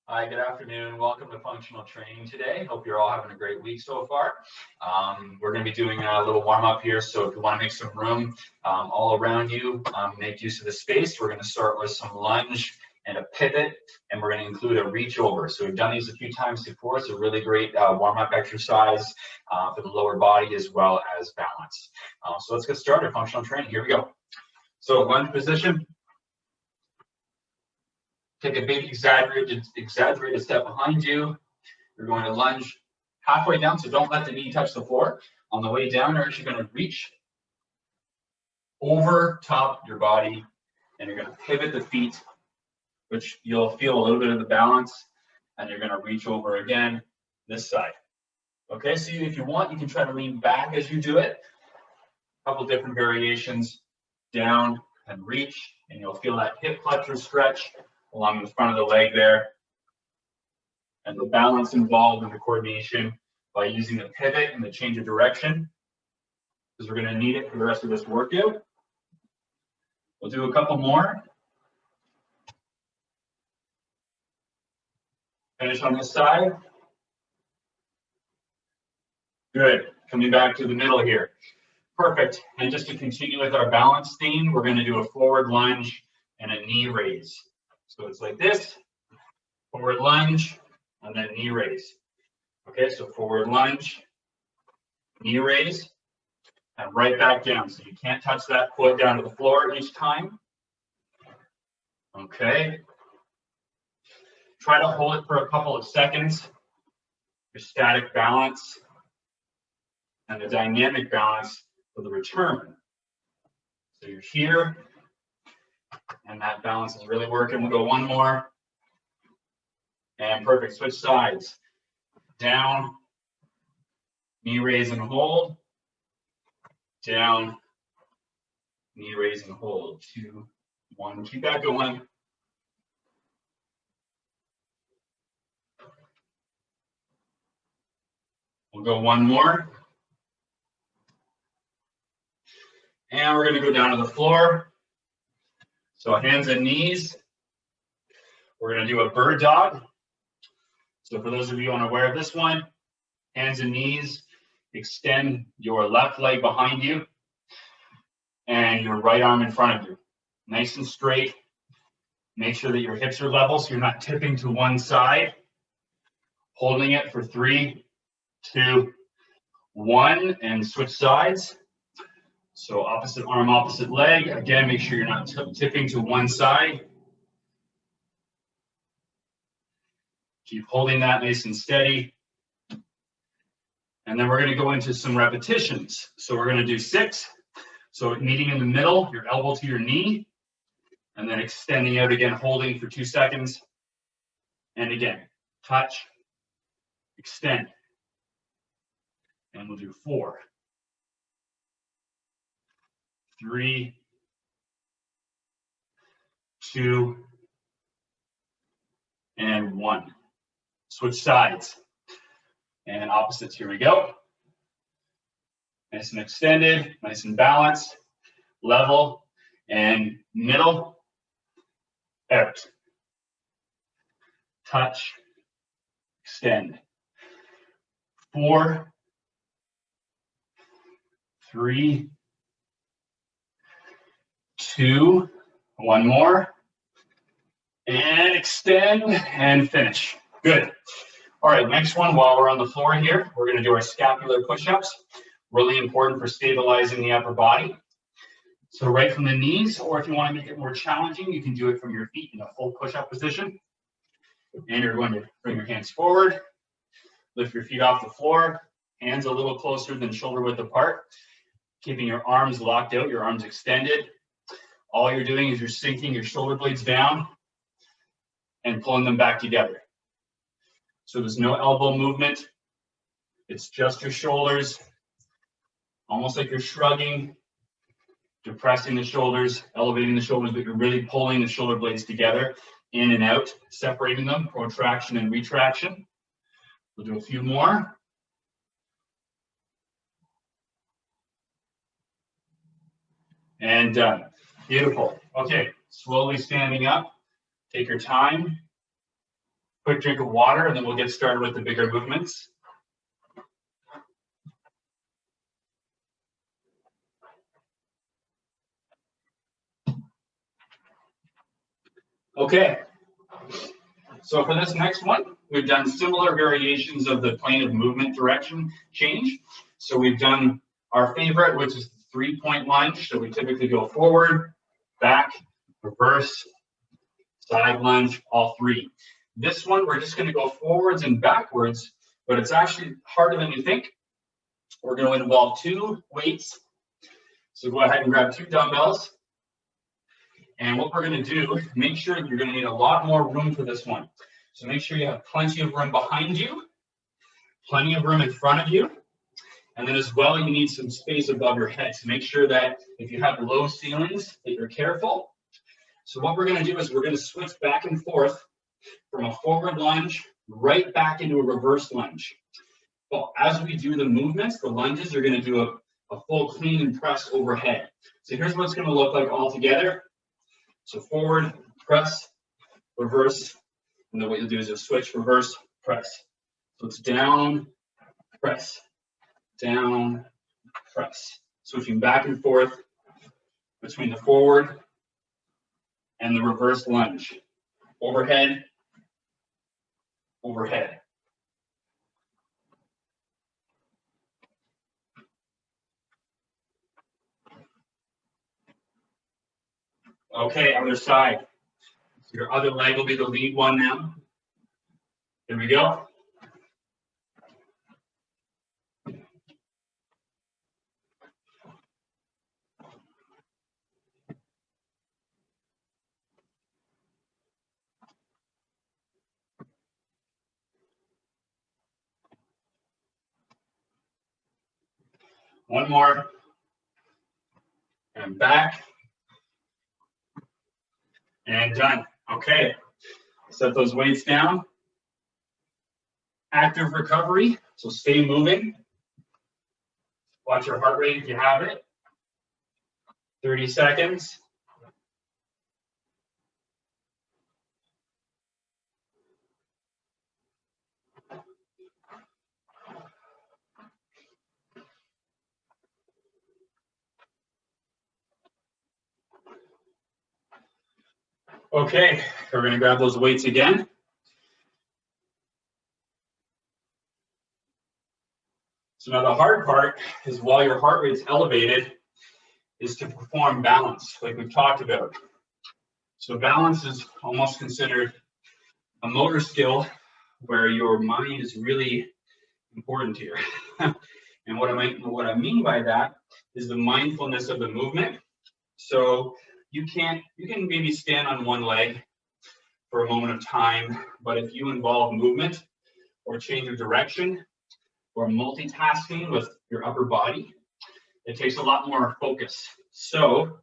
Hi, good afternoon. Welcome to Functional Training today. Hope you're all having a great week so far. We're going to be doing a little warm up here, so if you want to make some room all around you, make use of the space. We're going to start with some lunge and a pivot, and we're going to include a reach over. So we've done these a few times before. It's a really great warm up exercise for the lower body as well as balance. So let's get started. Functional training. Here we go. So lunge position. Take a big exaggerated step behind you. You're going to lunge halfway down, so don't let the knee touch the floor. On the way down, you're actually going to reach over top your body, and you're going to pivot the feet, which you'll feel a little bit of the balance, and you're going to reach over again this side. Okay, so if you want, you can try to lean back as you do it. A couple different variations, down and reach, and you'll feel that hip flexor stretch along the front of the leg there. And the balance involved in the coordination by using the pivot and the change of direction, because we're going to need it for the rest of this workout. We'll do a couple more. Finish on this side. Good. Coming back to the middle here. Perfect. And just to continue with our balance theme, we're going to do a forward lunge and a knee raise. So it's like this, forward lunge, and then knee raise. Okay, so forward lunge, knee raise, and right back down. So you can't touch that foot down to the floor each time. Okay. Try to hold it for a couple of seconds. Your static balance and the dynamic balance for the return. So you're here, and that balance is really working. We'll go one more. And perfect, switch sides. Down, knee raise and hold. Down, knee raise and hold. 2, 1, keep that going. We'll go one more. And we're gonna go down to the floor. So hands and knees. We're gonna do a bird dog. So for those of you unaware of this one, hands and knees, extend your left leg behind you and your right arm in front of you. Nice and straight. Make sure that your hips are level so you're not tipping to one side. Holding it for 3, 2, 1, and switch sides. So opposite arm, opposite leg. Again, make sure you're not tipping to one side. Keep holding that nice and steady. And then we're going to go into some repetitions. So we're going to do 6. So meeting in the middle, your elbow to your knee, and then extending out again, holding for 2 seconds. And again, touch, extend. And we'll do 4, 3, 2, and 1. Switch sides and opposites. Here we go. Nice and extended, nice and balanced, level and middle, out, touch, extend. 4, 3, 2, 1 more, and extend and finish. Good. All right, next one, while we're on the floor here, we're going to do our scapular push-ups. Really important for stabilizing the upper body. So right from the knees, or if you want to make it more challenging, you can do it from your feet in a full push-up position. And you're going to bring your hands forward, lift your feet off the floor, hands a little closer than shoulder width apart, keeping your arms locked out, your arms extended. All you're doing is you're sinking your shoulder blades down and pulling them back together. So there's no elbow movement. It's just your shoulders, almost like you're shrugging, depressing the shoulders, elevating the shoulders, but you're really pulling the shoulder blades together, in and out, separating them, protraction and retraction. We'll do a few more. And done. Beautiful. Okay, slowly standing up. Take your time. quick drink of water, and then we'll get started with the bigger movements. Okay, so for this next one, we've done similar variations of the plane of movement direction change. So we've done our favorite, which is the 3-point lunge. So we typically go forward, back, reverse, side lunge, all three. This one, we're just going to go forwards and backwards, but it's actually harder than you think. We're going to involve 2 weights. So go ahead and grab 2 dumbbells. And what we're going to do, make sure that you're going to need a lot more room for this one. So make sure you have plenty of room behind you, plenty of room in front of you. And then as well, you need some space above your head. So make sure that if you have low ceilings, that you're careful. So what we're going to do is we're going to switch back and forth from a forward lunge right back into a reverse lunge. Well, as we do the movements, the lunges, you're going to do a full clean and press overhead. So here's what it's going to look like all together. So forward, press, reverse, and then what you'll do is you'll switch, reverse, press. So it's down, press, down, press. Switching back and forth between the forward and the reverse lunge. Overhead, overhead. Okay, other side. So your other leg will be the lead one now. Here we go. One more. And back. And done. Okay. Set those weights down. Active recovery. So stay moving. Watch your heart rate if you have it. 30 seconds. Okay, we're going to grab those weights again. So now the hard part is while your heart rate's elevated is to perform balance, like we've talked about. So balance is almost considered a motor skill where your mind is really important here. And what I mean by that is the mindfulness of the movement. So you can maybe stand on one leg for a moment of time, but if you involve movement or change of direction or multitasking with your upper body, it takes a lot more focus. So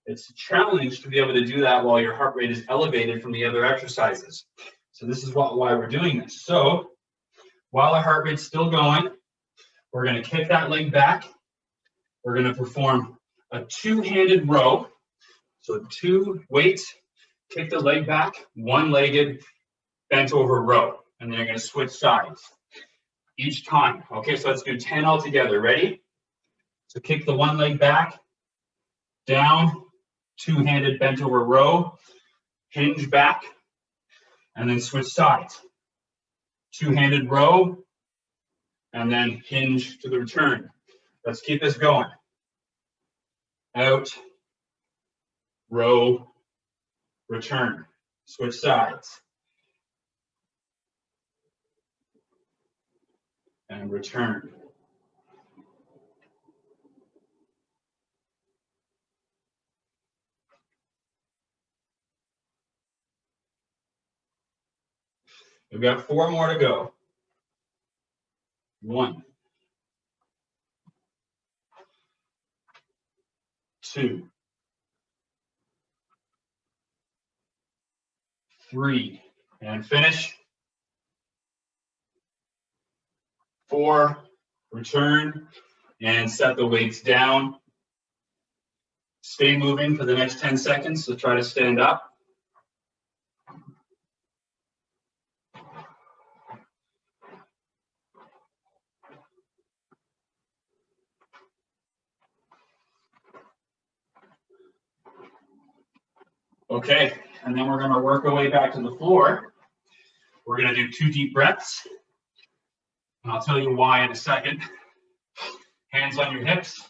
it's a challenge to be able to do that while your heart rate is elevated from the other exercises. So this is why we're doing this. So while the heart rate's still going, we're going to kick that leg back. We're going to perform a 2-handed row. So 2 weights, kick the leg back, 1-legged bent over row. And then you're going to switch sides each time. Okay, so let's do 10 all together. Ready? So kick the 1 leg back, down, 2-handed bent over row, hinge back, and then switch sides. 2-handed row, and then hinge to the return. Let's keep this going. Out, row, return. Switch sides. And return. We've got 4 more to go. 1, 2, 3, and finish. 4, return, and set the weights down. Stay moving for the next 10 seconds, so try to stand up. Okay, and then we're gonna work our way back to the floor. We're gonna do 2 deep breaths, and I'll tell you why in a second. Hands on your hips.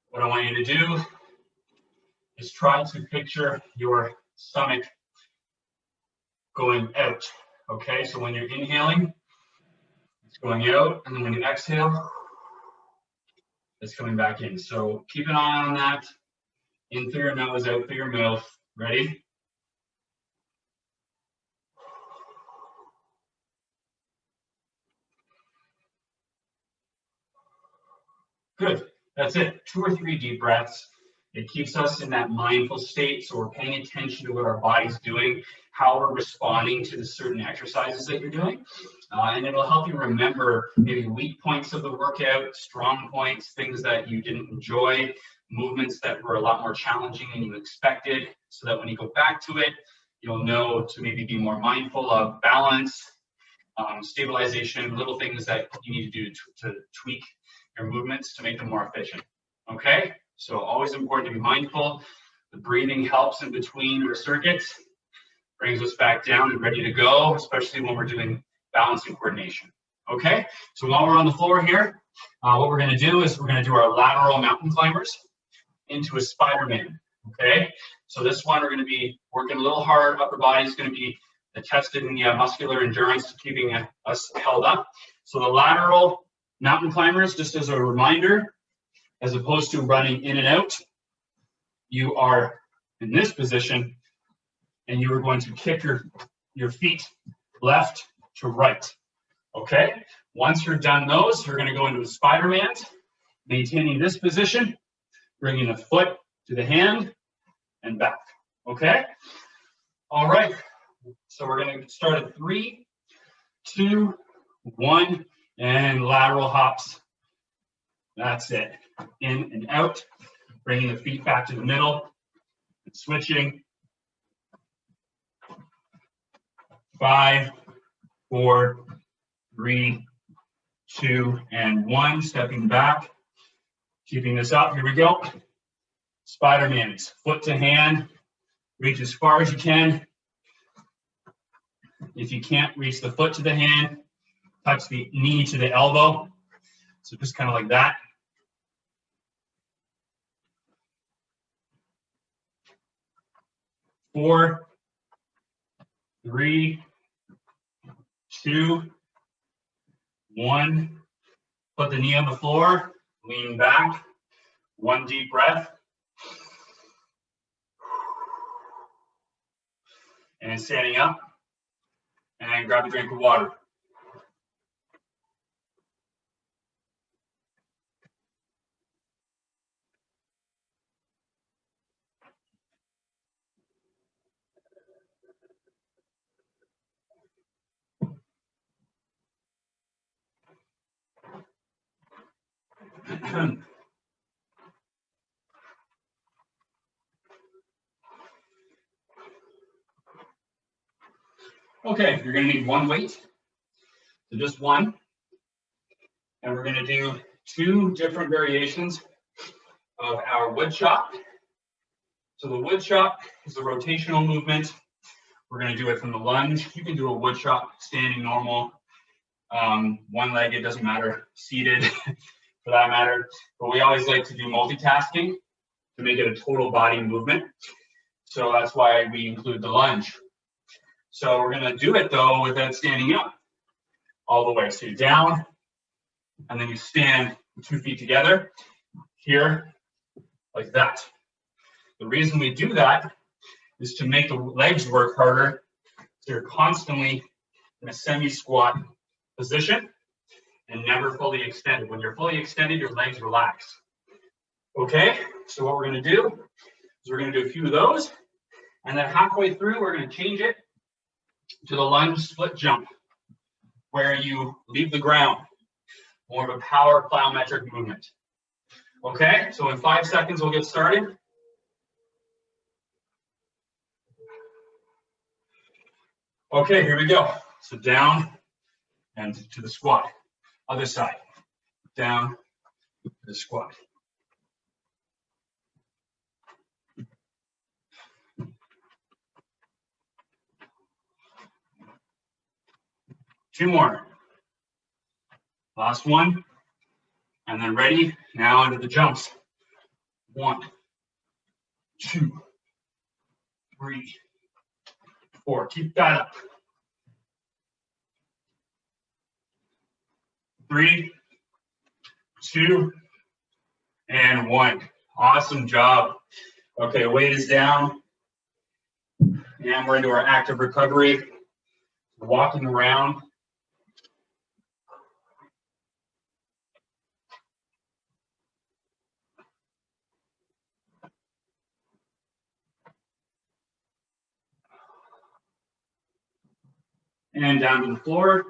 What I want you to do is try to picture your stomach going out. Okay, so when you're inhaling, it's going out, and then when you exhale, it's coming back in. So keep an eye on that. In through your nose, out through your mouth. Ready? Good. That's it. 2 or 3 deep breaths. It keeps us in that mindful state, so we're paying attention to what our body's doing, how we're responding to the certain exercises that you're doing. And it'll help you remember maybe weak points of the workout, strong points, things that you didn't enjoy, movements that were a lot more challenging than you expected, so that when you go back to it, you'll know to maybe be more mindful of balance, stabilization, little things that you need to do to tweak your movements to make them more efficient. Okay, so always important to be mindful. The breathing helps in between your circuits, brings us back down and ready to go, especially when we're doing balance and coordination. Okay, so while we're on the floor here, what we're going to do is we're going to do our lateral mountain climbers into a Spider-Man. Okay, so this one we're going to be working a little hard. Upper body is going to be testing the muscular endurance to keeping us held up. So the lateral mountain climbers, just as a reminder, as opposed to running in and out, you are in this position and you are going to kick your feet left to right. Okay, once you're done those, you're going to go into a Spider-Man, maintaining this position, bringing the foot to the hand and back. Okay, all right, so we're going to start at 3, 2, 1. And lateral hops. That's it. In and out, bringing the feet back to the middle, and switching. 5, 4, 3, 2, and 1. Stepping back, keeping this up. Here we go. Spider-Mans, foot to hand. Reach as far as you can. If you can't reach the foot to the hand, touch the knee to the elbow. So just kind of like that. 4, 3, 2, 1. Put the knee on the floor, lean back. 1 deep breath. And standing up. And grab a drink of water. Okay, you're going to need 1 weight, so just 1. And we're going to do 2 different variations of our wood chop. So the wood chop is a rotational movement. We're going to do it from the lunge. You can do a wood chop standing normal, one-legged, doesn't matter, seated for that matter. But we always like to do multitasking to make it a total body movement. So that's why we include the lunge. So we're going to do it though without standing up all the way. So you're down, and then you stand 2 feet together here like that. The reason we do that is to make the legs work harder. So you're constantly in a semi-squat position and never fully extended. When you're fully extended, your legs relax. Okay, so what we're going to do is we're going to do a few of those, and then halfway through, we're going to change it to the lunge split jump, where you leave the ground, more of a power plyometric movement. Okay, so in 5 seconds, we'll get started. Okay, here we go. So down and to the squat. Other side, down to the squat. 2 more. Last one. And then ready, now into the jumps. 1, 2, 3, 4. Keep that up. 3, 2, and 1. Awesome job. Okay, weight is down. And we're into our active recovery. Walking around. And down to the floor.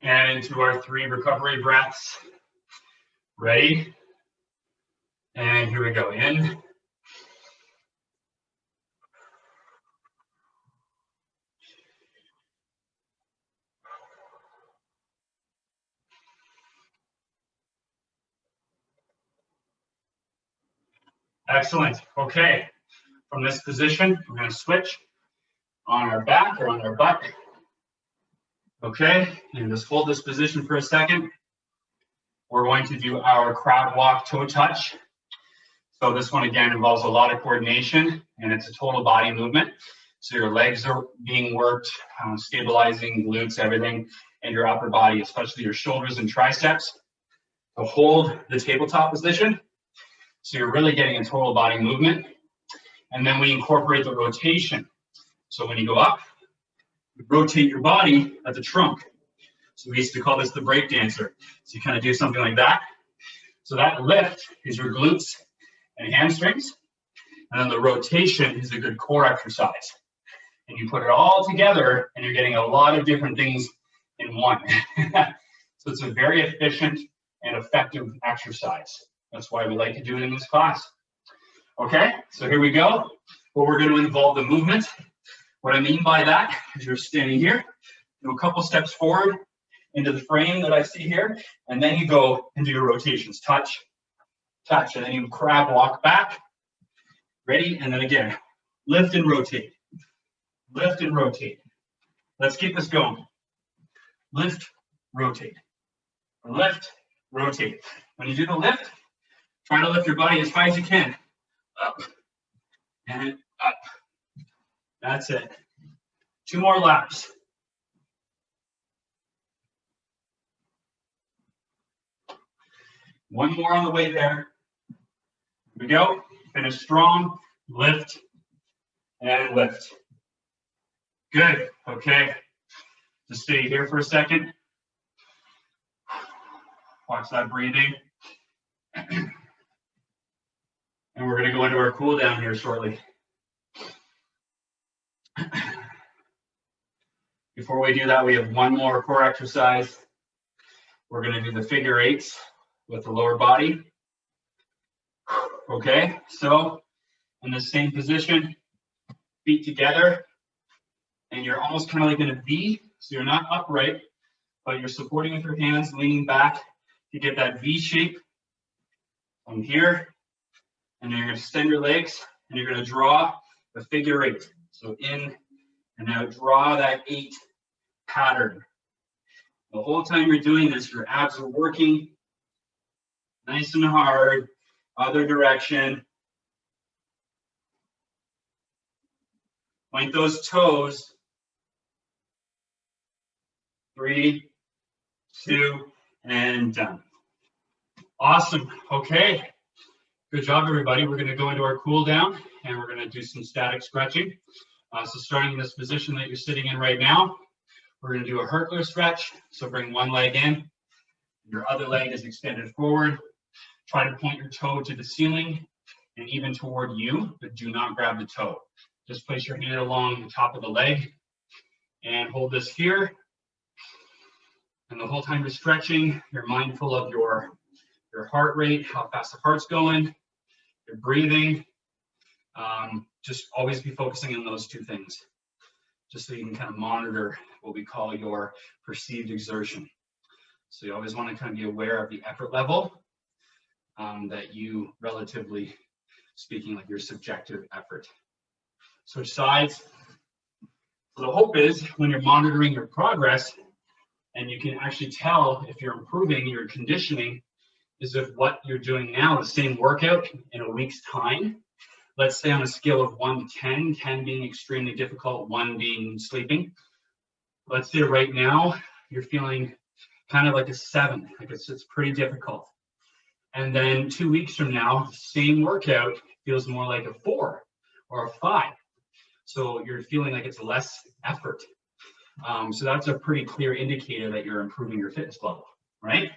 And into our 3 recovery breaths. Ready? And here we go. In. Excellent. Okay. From this position, we're going to switch on our back or on our butt. Okay. And just hold this position for a second. We're going to do our crab walk toe touch. So this one again involves a lot of coordination and it's a total body movement. So your legs are being worked, stabilizing glutes, everything, and your upper body, especially your shoulders and triceps. So hold the tabletop position. So you're really getting a total body movement. And then we incorporate the rotation. So when you go up, you rotate your body at the trunk. So we used to call this the break dancer. So you kind of do something like that. So that lift is your glutes and hamstrings. And then the rotation is a good core exercise. And you put it all together and you're getting a lot of different things in one. So it's a very efficient and effective exercise. That's why we like to do it in this class. Okay, so here we go. Well, we're going to involve the movement. What I mean by that is you're standing here, do a couple steps forward into the frame that I see here, and then you go into your rotations. Touch, touch, and then you crab walk back. Ready? And then again, lift and rotate. Lift and rotate. Let's keep this going. Lift, rotate. Lift, rotate. When you do the lift, try to lift your body as high as you can. Up and up. That's it. 2 more laps. One more on the way there. Here we go. Finish strong. Lift and lift. Good. Okay. Just stay here for a second. Watch that breathing. And we're going to go into our cool down here shortly. Before we do that, we have one more core exercise. We're going to do the figure 8s with the lower body. Okay, so in the same position, feet together, and you're almost kind of like in a V, so you're not upright, but you're supporting with your hands, leaning back to get that V shape from here, and then you're going to extend your legs, and you're going to draw the figure 8. So in, and now draw that 8 pattern. The whole time you're doing this, your abs are working nice and hard. Other direction. Point those toes. 3, 2, and done. Awesome. Okay. Good job, everybody. We're going to go into our cool down and we're going to do some static stretching. So starting in this position that you're sitting in right now, we're going to do a Hertler stretch. So bring one leg in. Your other leg is extended forward. Try to point your toe to the ceiling and even toward you, but do not grab the toe. Just place your hand along the top of the leg and hold this here. And the whole time you're stretching, you're mindful of your heart rate, how fast the heart's going, your breathing. Just always be focusing on those 2 things, just so you can kind of monitor what we call your perceived exertion. So you always want to kind of be aware of the effort level that you, relatively speaking, like your subjective effort. switch sides. So the hope is when you're monitoring your progress and you can actually tell if you're improving your conditioning is if what you're doing now, the same workout in a week's time, let's say on a scale of 1 to 10, 10 being extremely difficult, 1 being sleeping. Let's say right now you're feeling kind of like a 7, like it's pretty difficult. And then 2 weeks from now, same workout feels more like a 4 or a 5. So you're feeling like it's less effort. So that's a pretty clear indicator that you're improving your fitness level, right?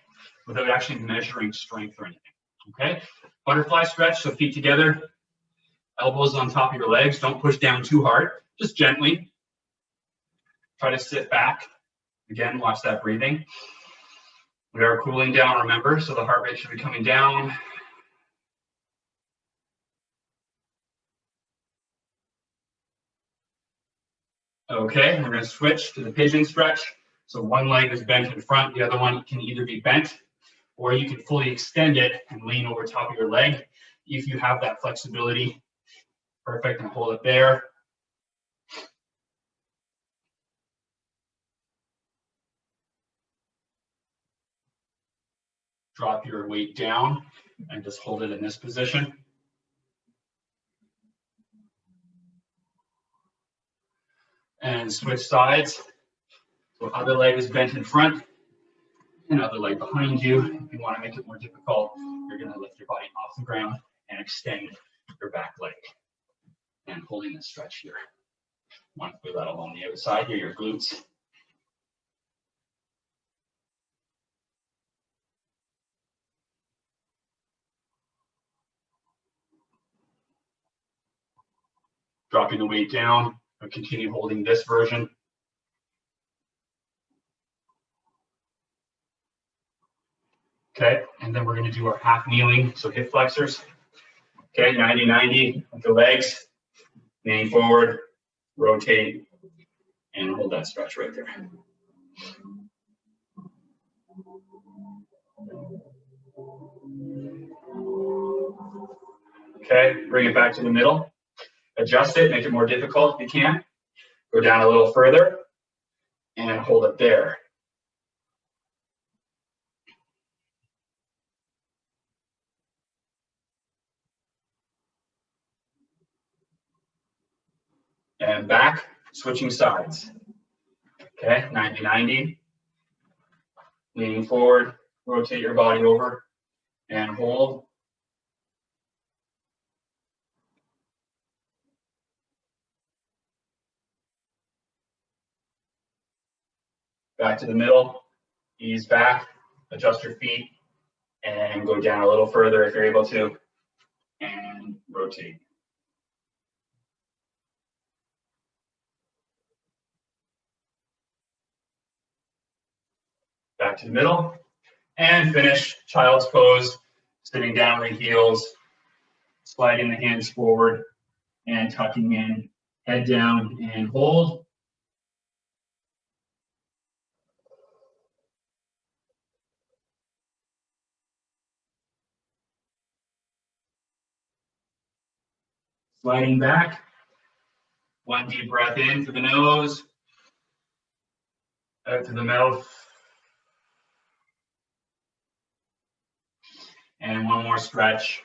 Without actually measuring strength or anything, okay? Butterfly stretch, so feet together, elbows on top of your legs. Don't push down too hard, just gently. Try to sit back. Again, watch that breathing. We are cooling down, remember, so the heart rate should be coming down. Okay, we're going to switch to the pigeon stretch. So one leg is bent in front, the other one can either be bent, or you can fully extend it and lean over top of your leg if you have that flexibility. Perfect, and hold it there. Drop your weight down and just hold it in this position. And switch sides. So other leg is bent in front, and other leg behind you. If you want to make it more difficult, you're going to lift your body off the ground and extend your back leg. And holding this stretch here. Want to feel that along the outside here, your glutes. Dropping the weight down, but continue holding this version. Okay, and then we're going to do our half kneeling, so hip flexors. Okay, 90-90 with the legs, leaning forward, rotate, and hold that stretch right there. Okay, bring it back to the middle. Adjust it, make it more difficult if you can. Go down a little further and hold it there. And back, switching sides. Okay, 90-90. Leaning forward, rotate your body over and hold. Back to the middle, ease back, adjust your feet, and go down a little further if you're able to, and rotate. Back to the middle, and finish child's pose, sitting down the heels, sliding the hands forward, and tucking in, head down, and hold. Sliding back, one deep breath in through the nose, out to the mouth, and one more stretch,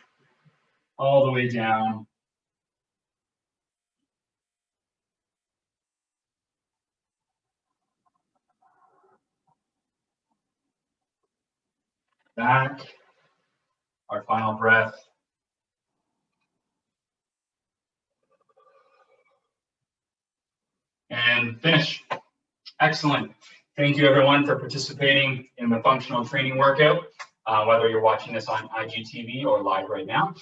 all the way down. Back, our final breath. And finish. Excellent. Thank you everyone for participating in the functional training workout, whether you're watching this on IGTV or live right now.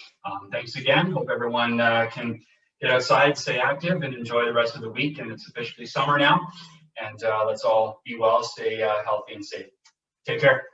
Thanks again. Hope everyone can get outside, stay active, and enjoy the rest of the week. And it's officially summer now. And let's all be well, stay healthy and safe. Take care.